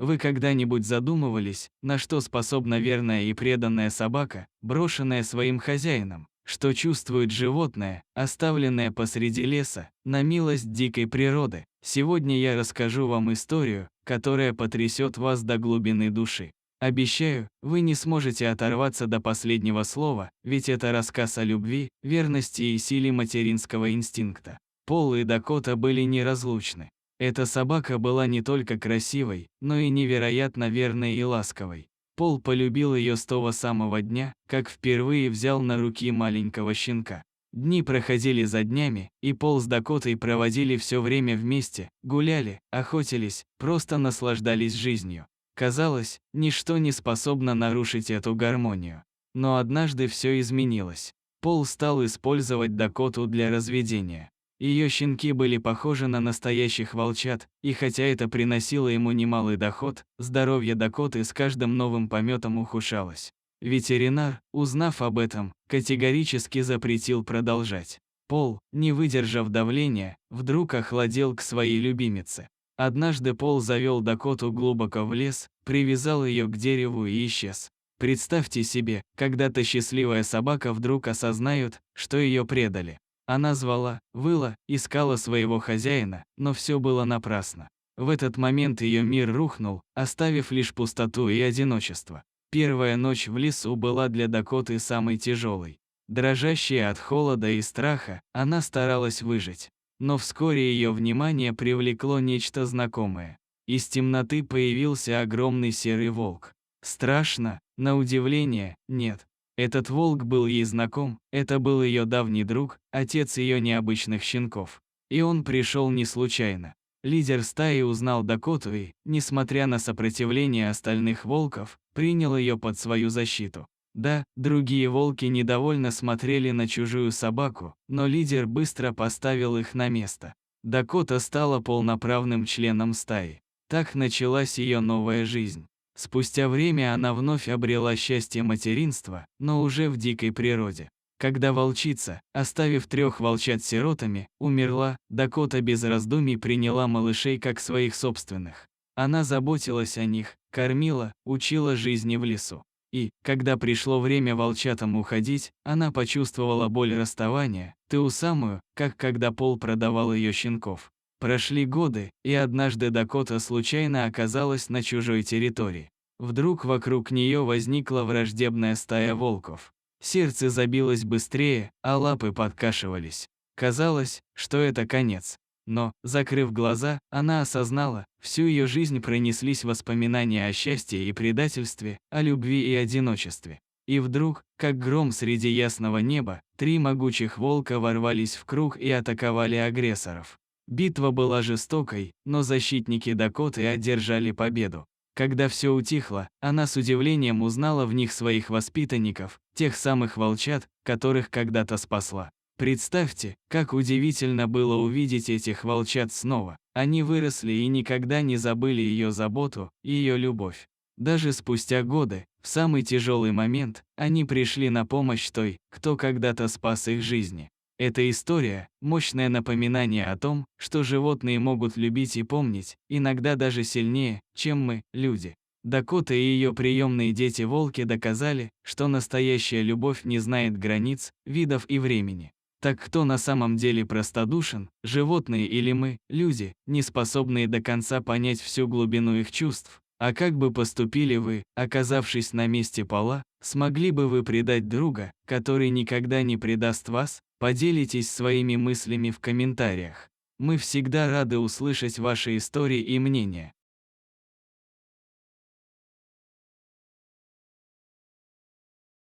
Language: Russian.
Вы когда-нибудь задумывались, на что способна верная и преданная собака, брошенная своим хозяином? Что чувствует животное, оставленное посреди леса, на милость дикой природы? Сегодня я расскажу вам историю, которая потрясет вас до глубины души. Обещаю, вы не сможете оторваться до последнего слова, ведь это рассказ о любви, верности и силе материнского инстинкта. Пол и Дакота были неразлучны. Эта собака была не только красивой, но и невероятно верной и ласковой. Пол полюбил ее с того самого дня, как впервые взял на руки маленького щенка. Дни проходили за днями, и Пол с Дакотой проводили все время вместе, гуляли, охотились, просто наслаждались жизнью. Казалось, ничто не способно нарушить эту гармонию. Но однажды все изменилось. Пол стал использовать Дакоту для разведения. Ее щенки были похожи на настоящих волчат, и хотя это приносило ему немалый доход, здоровье Дакоты с каждым новым пометом ухудшалось. Ветеринар, узнав об этом, категорически запретил продолжать. Пол, не выдержав давления, вдруг охладел к своей любимице. Однажды Пол завел Дакоту глубоко в лес, привязал ее к дереву и исчез. Представьте себе, когда-то счастливая собака вдруг осознает, что ее предали. Она звала, выла, искала своего хозяина, но все было напрасно. В этот момент ее мир рухнул, оставив лишь пустоту и одиночество. Первая ночь в лесу была для Дакоты самой тяжелой. Дрожащая от холода и страха, она старалась выжить. Но вскоре ее внимание привлекло нечто знакомое. Из темноты появился огромный серый волк. Страшно, на удивление, нет. Этот волк был ей знаком, это был ее давний друг, отец ее необычных щенков. И он пришел не случайно. Лидер стаи узнал Дакоту и, несмотря на сопротивление остальных волков, принял ее под свою защиту. Да, другие волки недовольно смотрели на чужую собаку, но лидер быстро поставил их на место. Дакота стала полноправным членом стаи. Так началась ее новая жизнь. Спустя время она вновь обрела счастье материнства, но уже в дикой природе. Когда волчица, оставив 3 волчат сиротами, умерла, Дакота без раздумий приняла малышей как своих собственных. Она заботилась о них, кормила, учила жизни в лесу. И, когда пришло время волчатам уходить, она почувствовала боль расставания, ту самую, как когда Пол продавал ее щенков. Прошли годы, и однажды Дакота случайно оказалась на чужой территории. Вдруг вокруг нее возникла враждебная стая волков. Сердце забилось быстрее, а лапы подкашивались. Казалось, что это конец. Но, закрыв глаза, она осознала, всю ее жизнь пронеслись воспоминания о счастье и предательстве, о любви и одиночестве. И вдруг, как гром среди ясного неба, 3 могучих волка ворвались в круг и атаковали агрессоров. Битва была жестокой, но защитники Дакоты одержали победу. Когда все утихло, она с удивлением узнала в них своих воспитанников, тех самых волчат, которых когда-то спасла. Представьте, как удивительно было увидеть этих волчат снова. Они выросли и никогда не забыли ее заботу, ее любовь. Даже спустя годы, в самый тяжелый момент, они пришли на помощь той, кто когда-то спас их жизни. Эта история – мощное напоминание о том, что животные могут любить и помнить, иногда даже сильнее, чем мы, люди. Дакота и ее приемные дети-волки доказали, что настоящая любовь не знает границ, видов и времени. Так кто на самом деле простодушен, животные или мы, люди, не способные до конца понять всю глубину их чувств? А как бы поступили вы, оказавшись на месте Пола? Смогли бы вы предать друга, который никогда не предаст вас? Поделитесь своими мыслями в комментариях. Мы всегда рады услышать ваши истории и мнения.